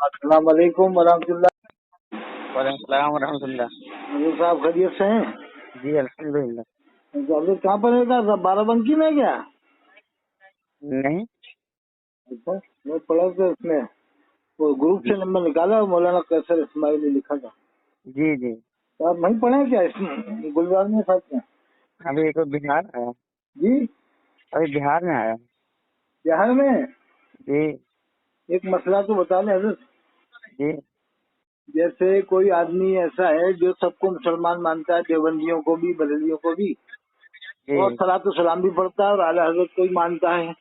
السلام علیکم ورحمۃ اللہ۔ وعلیکم السلام ورحمۃ اللہ۔ حضور صاحب خیریت سے ہیں؟ جی الحمدللہ۔ تو حضرت کہاں پر رہتا تھا؟ بارہ بنکی میں کیا؟ نہیں اچھا، میں پڑھا تھا اس میں، وہ گروپ جی سے نمبر نکالا، مولانا قیصر اسماعیل نے لکھا تھا۔ جی جی تو آپ نہیں پڑھے کیا اس میں گلزار میں ساتھ میں؟ ابھی تو بہار آیا، جی ابھی بہار میں آیا۔ بہار میں جی ایک مسئلہ تو بتا دیں حضرت۔ جی جیسے کوئی آدمی ایسا ہے جو سب کو مسلمان مانتا ہے، دیوبندیوں کو بھی بریلویوں کو بھی، جی اور صلاۃ و سلام بھی پڑھتا ہے اور اعلیٰ حضرت کو بھی مانتا ہے،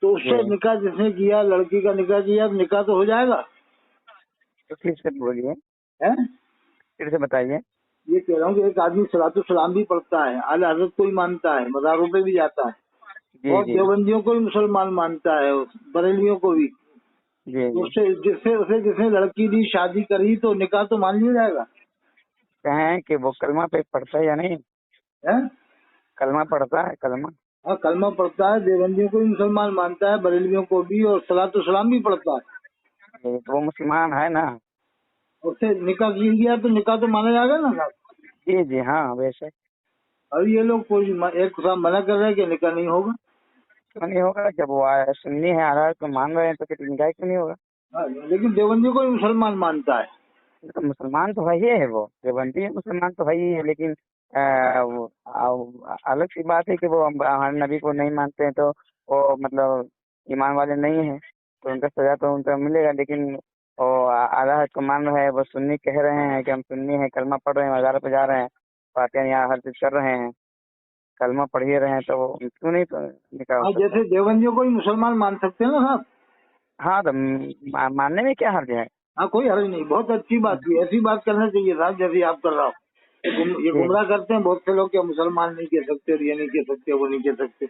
تو اس جی سے نکاح جس نے کیا، لڑکی کا نکاح کیا، نکاح تو ہو جائے گا؟ تو پھر سے بولیے، ہیں؟ پھر سے بتائیے۔ یہ کہہ رہا ہوں کہ ایک آدمی صلاۃ السلام بھی پڑھتا ہے، اعلیٰ حضرت کو بھی مانتا ہے، مزاروں پہ بھی جاتا ہے، جی اور جی دیوبندیوں کو بھی مسلمان مانتا ہے، بریلیوں کو بھی، جی تو جی جس نے لڑکی دی، شادی کری، تو نکاح تو مان لیا جائے گا؟ کہیں کہ وہ کلمہ پہ پڑھتا ہے یا نہیں؟ ہیں؟ کلمہ پڑھتا ہے، کلمہ۔ ہاں کلمہ پڑھتا ہے، دیوبندیوں کو بھی مسلمان مانتا ہے، بریلیوں کو بھی، اور صلاۃ السلام بھی پڑھتا ہے، تو وہ مسلمان ہے نا؟ اس سے نکاح کیا گیا تو نکاح تو مانا جائے گا نا صاحب؟ جی جی ہاں بے شک۔ اب یہ لوگ کوئی ایک صاحب منع کر رہے ہیں کہ نکاح نہیں ہوگا۔ کیوں نہیں ہوگا؟ جب وہ سنی ہے، آرہا تو مان رہے ہیں، تو پھر نکاح کیوں نہیں ہوگا؟ ہاں، لیکن دیوبندیوں کو بھی مسلمان مانتا ہے۔ تو مسلمان تو وہی ہے، وہ دیوبندی مسلمان تو وہی ہے، لیکن وہ الگ سی بات ہے کہ وہ ہمارے نبی کو نہیں مانتے ہیں، تو وہ مطلب ایمان والے نہیں ہیں، تو ان کا سزا تو ان کو ملے گا، لیکن وہ اعلیٰ حضرت کو مان رہے ہیں، وہ سنی کہہ رہے ہیں کہ ہم سنی ہیں، کلمہ پڑھ رہے ہیں، مزار پہ جا رہے ہیں، فاتحہ یہاں ہر چیز کر رہے ہیں، کلمہ پڑھیے رہے ہیں، تو وہ کیوں نہیں تو نکاح ہو ہاں سکتا جیسے ہے؟ دیوبندیوں کو بھی مسلمان مان سکتے ہیں نا صاحب؟ ہاں تو ماننے میں کیا حرج ہے؟ ہاں کوئی حرج نہیں، بہت اچھی بات کی، ایسی بات کرنا چاہیے صاحب جیسے آپ کر رہا ہو۔ یہ جی گمراہ کرتے ہیں بہت سے لوگ کہ مسلمان نہیں کہہ سکتے، اور یہ نہیں کہہ سکتے، وہ نہیں کہہ سکتے،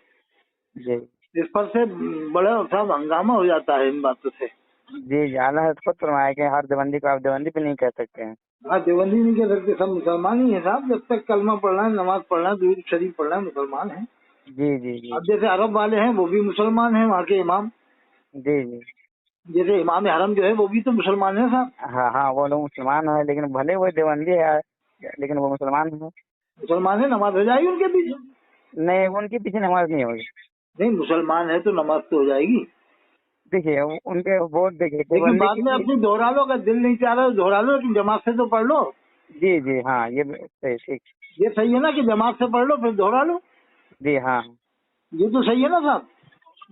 جی اس پر سے بڑا صاحب ہنگامہ ہو جاتا ہے ان باتوں سے۔ جی جی اعلیٰ حضرت خود فرمایا کہ ہر دیوبندی کو آپ دیوبندی پہ نہیں کہہ سکتے ہیں۔ ہاں دیوبندی نہیں کہہ سکتے، سب مسلمان ہی ہیں صاحب، جب تک کلمہ پڑھنا ہے، نماز پڑھنا ہے، درود شریف پڑھنا ہے، مسلمان ہیں۔ جی جی جی اب جیسے عرب والے ہیں وہ بھی مسلمان ہیں، وہاں کے امام، جی جی جیسے امام حرم جو ہے وہ بھی تو مسلمان ہیں صاحب۔ ہاں ہاں وہ لوگ مسلمان ہیں، لیکن بھلے وہ دیوبندی ہے لیکن وہ مسلمان ہیں۔ مسلمان ہیں، نماز ہو جائے گی ان کے پیچھے؟ نہیں ان کے پیچھے نماز نہیں ہوگی۔ نہیں، مسلمان ہے تو نماز تو ہو جائے گی، دیکھیے ان کے ووٹ دیکھیے لیکن دیوبندی بعد کی میں اپنی دوہرا لو، اگر دل نہیں چاہ رہا تو دوہرا لو، لیکن جماعت سے تو پڑھ لو۔ جی جی ہاں یہ صحیح ٹھیک۔ یہ صحیح ہے نا کہ جماعت سے پڑھ لو پھر دوہرا لو؟ جی ہاں یہ تو صحیح ہے نا صاحب؟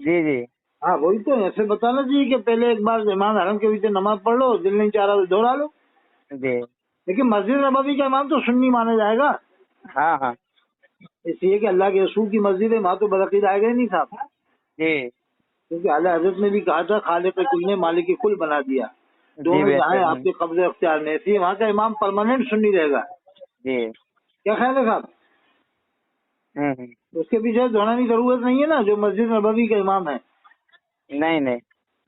جی جی ہاں وہی تو، ایسے بتانا چاہیے کہ پہلے ایک بار امام حرم کے پیچھے نماز پڑھ لو، دل نہیں چاہ رہا تو دوہرا لو، جی لیکن مسجد نبوی کا امام تو سنی مانا جائے گا، ہاں ہاں اس لیے کہ اللہ کے رسول کی مسجد ہے، وہاں تو بدعقید آئے گا ہی نہیں صاحب، جی کیونکہ اعلیٰ حضرت نے بھی کہا تھا خالق کل نے مالک کل بنا دیا، جی دونوں جہاں بہتر آپ کے قبضے اختیار میں، اس لیے وہاں کا امام پرماننٹ سنی رہے گا۔ جی کیا خیال ہے صاحب؟ اس کے پیچھے دہرانے کی ضرورت نہیں ہے نا، جو مسجد نبوی کا امام ہے۔ نہیں نہیں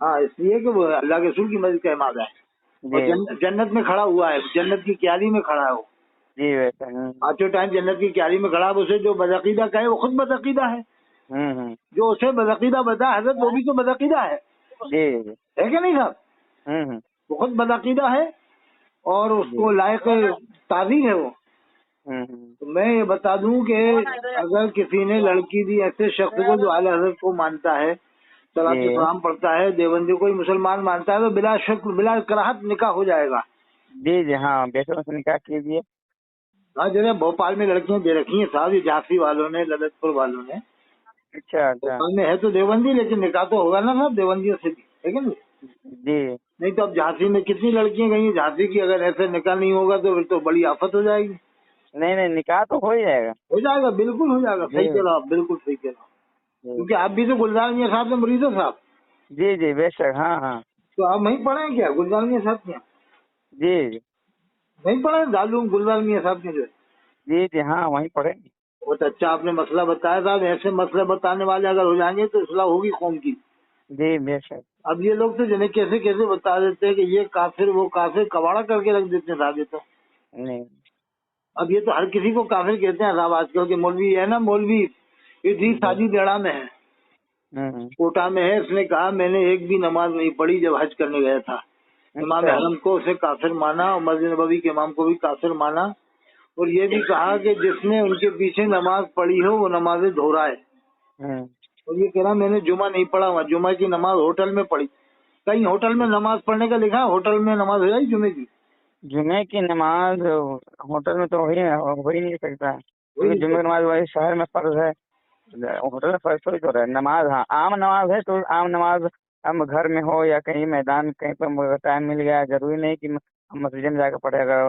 ہاں اس لیے کہ وہ اللہ کے رسول کی مسجد کا امام ہے، اور جی جنت میں کھڑا ہوا ہے، جنت کی کیاری میں کھڑا ہے وہ، جی بہتر آج ٹائم جنت کی کیاری میں کھڑا ہے، اسے جو بدعقیدہ کہے وہ خود بدعقیدہ ہے، جو اسے بدعقیدہ بتا حضرت وہ بھی تو بدعقیدہ جی ہے کہ نہیں صاحب؟ وہ خود بدعقیدہ ہے اور اس جی کو لائق تعظیم ہے وہ۔ تو میں یہ بتا دوں کہ اگر کسی نے لڑکی دی ایسے شخص کو جو اعلیٰ حضرت کو مانتا ہے، صلاۃ جی السلام پڑھتا ہے، دیوبندی کو ہی مسلمان مانتا ہے، تو بلا شک بلا کراہت نکاح ہو جائے گا۔ جی جی ہاں بہتر سے نکاح کیجیے۔ ہاں جنہیں بھوپال میں لڑکیاں دے رکھی ہیں صاحب، یہ جھانسی والوں نے، للت پور والوں نے، اچھا اچھا بھوپال میں ہے تو دیوبندی، لیکن نکاح تو ہوگا نا صاحب دیوبندیوں سے بھی، ٹھیک ہے نا؟ جی نہیں تو اب جھانسی میں کتنی لڑکیاں گئی ہیں، جھانسی کی اگر ایسے نکاح نہیں ہوگا تو پھر تو بڑی آفت ہو جائے گی۔ نہیں نہیں نکاح تو ہو ہی جائے گا۔ ہو جائے گا، بالکل ہو جائے گا، جی صحیح کہہ رہا آپ، بالکل صحیح کہہ رہا ہوں، جی کیونکہ آپ بھی تو گلزار میاں صاحب سے مرید ہو صاحب، جی جی بے شک ہاں ہاں تو آپ وہیں پڑھے ہیں کیا گلزار میاں صاحب کے؟ جی جی وہیں پڑھے ہیں دارالعلوم گلزار میاں صاحب کے جو ہے؟ جی جی ہاں وہیں پڑھے۔ بہت اچھا آپ نے مسئلہ بتایا صاحب، ایسے مسئلے بتانے والے اگر ہو جائیں گے تو اصلاح ہوگی قوم کی۔ جی بے شک۔ اب یہ لوگ تو جنہیں کیسے کیسے بتا دیتے ہیں کہ یہ کافر وہ کافر، کباڑا کر کے رکھ دیتے ہیں صاحب یہ تو۔ نہیں اب یہ تو ہر کسی کو کافر کہتے ہیں صاحب، آج کل کے مولوی ہے نا، مولوی ادریس جی حاجی بیڑا میں ہے، کوٹا میں ہے، اس نے کہا میں نے ایک بھی نماز نہیں پڑھی جب حج کرنے گیا تھا، امام حرم کو اسے کافر مانا اور مسجد نبوی کے امام کو بھی کافر مانا، اور یہ بھی کہا کہ جس نے ان کے پیچھے نماز پڑھی ہو وہ نمازیں دہرائے۔ اور یہ کہہ رہا میں نے جمعہ نہیں پڑھا ہوا، جمعہ کی نماز ہوٹل میں پڑھی۔ کہیں ہوٹل میں نماز پڑھنے کا لکھا ہے؟ ہوٹل میں نماز ہو جائے گی جمعے کی؟ جمعے کی نماز ہوٹل میں تو ہو ہی نہیں سکتا، کیونکہ جمعے کی نماز وہی شہر میں فرض ہے، ہوٹل میں فرض تھوڑی تو رہے نماز۔ ہاں عام نماز ہے تو عام نماز ہم گھر میں ہو یا کہیں میدان کہیں پہ ٹائم مل گیا، ضروری نہیں کہ ہم مسجد میں جا کے پڑھے۔ اگر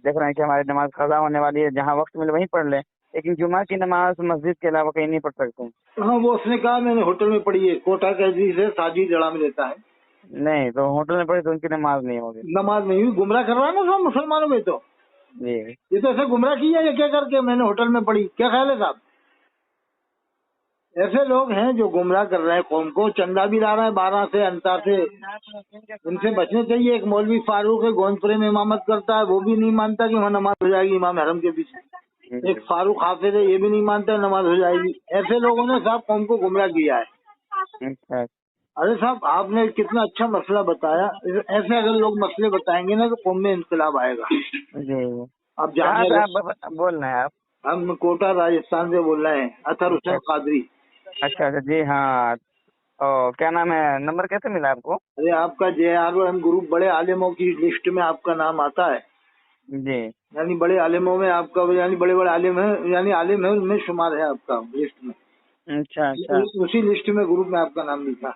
دیکھ رہے ہیں کہ ہماری نماز قضا ہونے والی ہے، جہاں وقت ملے وہیں پڑھ لیں، لیکن جمعہ کی نماز مسجد کے علاوہ کہیں نہیں پڑھ سکتے۔ ہاں وہ اس نے کہا میں نے ہوٹل میں پڑھی ہے، کوٹا کے حدیث ہے، ساجد جڑا میں لیتا ہے۔ نہیں تو ہوٹل میں پڑھی تو ان کی نماز نہیں ہوگی، نماز نہیں ہوئی، گمراہ کر رہا ہے نا صاحب مسلمانوں میں۔ تو جی یہ تو ایسے گمراہ کیا ہے کیا کر کے میں نے ہوٹل میں پڑھی، کیا خیال ہے صاحب؟ ایسے لوگ ہیں جو گمراہ کر رہے ہیں قوم کو، چندہ بھی لا رہے ہیں 12 سے انتا سے، ان سے بچنے چاہیے۔ ایک مولوی فاروق ہے گوندپورے میں امامت کرتا ہے، وہ بھی نہیں مانتا کہ وہاں نماز ہو جائے گی امام حرم کے پیچھے۔ ایک فاروق حافظ ہے، یہ بھی نہیں مانتا نماز ہو جائے گی۔ ایسے لوگوں نے صاحب قوم کو گمراہ کیا ہے۔ ارے صاحب آپ نے کتنا اچھا مسئلہ بتایا، ایسے اگر لوگ مسئلے بتائیں گے نا تو قوم میں انقلاب آئے گا۔ اب بول رہے ہیں آپ؟ ہم کوٹا راجستھان سے بول رہے ہیں، اطہر حسین قادری۔ اچھا جی ہاں، کیا نام ہے؟ نمبر کیسے ملا آپ کو؟ ارے آپ کا JROM گروپ بڑے عالموں کی لسٹ میں آپ کا نام آتا ہے جی، یعنی بڑے عالموں میں آپ کا، یعنی بڑے بڑے عالم ہیں، یعنی عالم ہے ان میں شمار ہے آپ کا لسٹ میں۔ اچھا اسی لسٹ میں گروپ میں آپ کا نام لکھا۔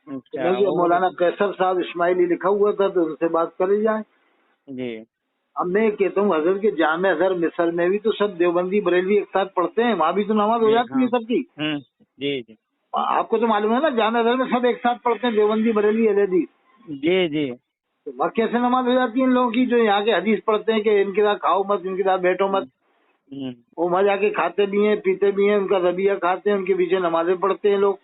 اچھا، مولانا قیصر صاحب اسماعیلی لکھا ہوا تھا تو ان سے بات کری جائے۔ جی اب میں کہتا ہوں حضرت کے جامع ازہر مصر میں بھی تو سب دیوبندی بریلوی ایک ساتھ پڑھتے ہیں، وہاں بھی تو نماز ہو جاتی ہے سب کی۔ جی جی آپ کو تو معلوم ہے نا جامع ازہر میں سب ایک ساتھ پڑھتے ہیں، دیوبندی بریلوی اہل حدیث۔ جی جی تو وہاں کیسے نماز ہو جاتی ہے ان لوگوں کی جو یہاں کے حدیث پڑھتے ہیں کہ ان کے ساتھ کھاؤ مت، ان کے ساتھ بیٹھو مت؟ وہ وہاں جا کے کھاتے بھی ہیں پیتے بھی ہیں، ان کا ذبیحہ کھاتے ہیں، ان کے پیچھے نمازیں پڑھتے ہیں لوگ۔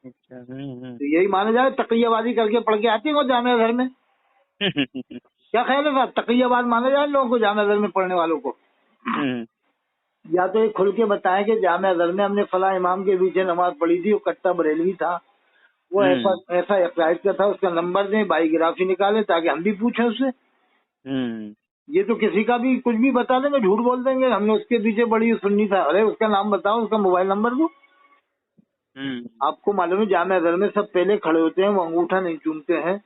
تو یہی مانا جائے تقیہ بازی کر کے پڑھ کے آتے ہیں وہ جامع ازہر میں؟ کیا خیال ہے صاحب؟ تقیہ باز مانا جائے لوگوں کو جامع ازہر میں پڑھنے والوں کو؟ یا تو یہ کھل کے بتائیں کہ جامع ازہر میں ہم نے فلاں امام کے پیچھے نماز پڑھی تھی، وہ کٹا بریلوی تھا، وہ ایسا عقائد کا تھا، اس کا نمبر دیں، بائیوگرافی نکالیں تاکہ ہم بھی پوچھیں اس سے۔ یہ تو کسی کا بھی کچھ بھی بتا دیں گے، جھوٹ بول دیں گے ہم نے اس کے پیچھے پڑھی سنی تھا۔ ارے اس کا نام بتاؤ، اس کا موبائل نمبر دو۔ آپ کو معلوم ہے جامع ازہر میں سب پہلے کھڑے ہوتے ہیں، وہ انگوٹھا نہیں چومتے ہیں،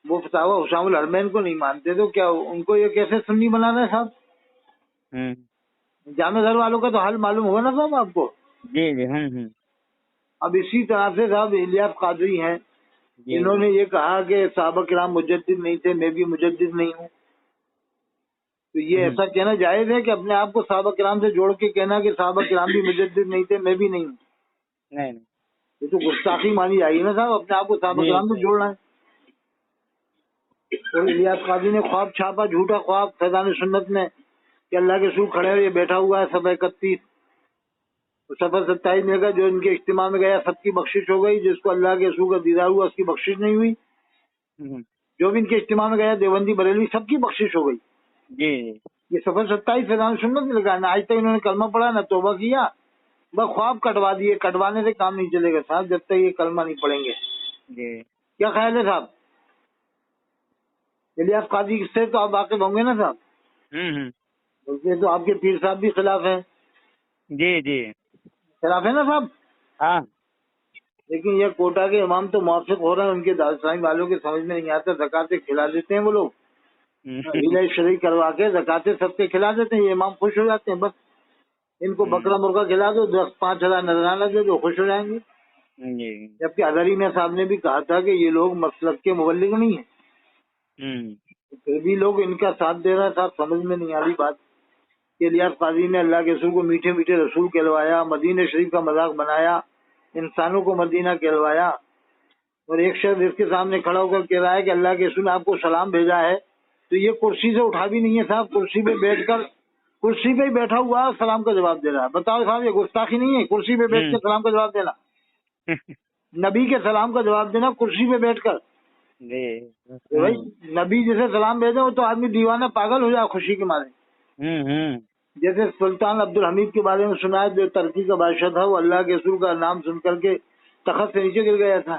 وہ فتاوی حسام الحرمین کو نہیں مانتے، تو کیا ان کو یہ کیسے سنی بنانا ہے صاحب؟ جامع ازہر والوں کا تو حال معلوم ہوگا نا صاحب آپ کو؟ جی جی اب اسی طرح سے صاحب الیاس قادری ہیں، انہوں نے یہ کہا کہ صحابہ کرام مجدد نہیں تھے، میں بھی مجدد نہیں ہوں۔ تو یہ ایسا کہنا جائز ہے کہ اپنے آپ کو صحابہ کرام سے جوڑ کے کہنا کہ صحابہ کرام بھی مجدد نہیں تھے، میں بھی نہیں ہوں؟ نہیں، یہ تو گستاخی مانی جائے گی نا صاحب، اپنے آپ کو صحابہ کرام سے جوڑنا ہے۔ اور الیاس قادری نے خواب چھاپا، جھوٹا خواب فیضان سنت میں، کہ اللہ کے رسول کھڑے ہوئے بیٹھا ہوا ہے صفحہ 31، صفحہ 27 میں، جو ان کے اجتماع میں گیا سب کی بخشش ہو گئی، جس کو اللہ کے رسول کا دیدار ہوا اس کی بخشش نہیں ہوئی۔ جو بھی ان کے اجتماع میں گیا دیوبندی بریلوی سب کی بخشش ہو گئی۔ جی یہ صفحہ 27 فیضان سنت میں لکھا ہے، نہ آج تک انہوں نے کلمہ پڑھا نہ توبہ کیا، بس خواب کٹوا دیے۔ کٹوانے سے کام نہیں چلے گا صاحب جب تک یہ کلمہ نہیں پڑھیں گے۔ کیا خیال ہے صاحب؟ الیاس قادری سے تو آپ واقف ہوں گے نا صاحب؟ بلکہ تو آپ کے پیر صاحب بھی خلاف ہیں۔ جی جی خلاف ہے نا صاحب؟ ہاں، لیکن یہ کوٹا کے امام تو موافق ہو رہے ہیں، ان کے دارالاسلام والوں کے سمجھ میں نہیں آتا، زکاتیں کھلا دیتے ہیں وہ لوگ، ہیلہ شرعی کروا کے زکاتیں سب کے کھلا دیتے ہیں، یہ امام خوش ہو جاتے ہیں، بس ان کو بکرا مرغا کھلا دو، 10-5 ہزار نذرانہ دے دو، خوش ہو جائیں گے۔ جبکہ حضری میں صاحب نے بھی کہا تھا کہ یہ لوگ مسلک کے مبلغ نہیں ہیں، پھر بھی لوگ ان کا ساتھ دے رہے ہیں صاحب، سمجھ میں نہیں آ رہی بات کہ الیاس قادری نے اللہ کے رسول کو میٹھے میٹھے رسول کہلوایا، مدینہ شریف کا مذاق بنایا، انسانوں کو مدینہ کہلوایا، اور ایک شخص اس کے سامنے کھڑا ہو کر کہہ رہا ہے کہ اللہ کے رسول نے آپ کو سلام بھیجا ہے، تو یہ کرسی سے اٹھا بھی نہیں ہے صاحب، کرسی پہ بیٹھ کر، کرسی پہ ہی بیٹھا ہوا سلام کا جواب دے رہا ہے۔ بتاؤ صاحب یہ گستاخی نہیں ہے کرسی پہ بیٹھ کے سلام کا جواب دینا؟ نبی کے سلام کا جواب دینا کرسی پہ بیٹھ کر؟ بھائی نبی جسے سلام بھیجے وہ تو آدمی دیوانہ پاگل ہو جائے خوشی کے مارے۔ جیسے سلطان عبدالحمید کے بارے میں سنا ہے، جو ترکی کا بادشاہ تھا، وہ اللہ کے رسول کا نام سن کر کے تخت سے نیچے گر گیا تھا۔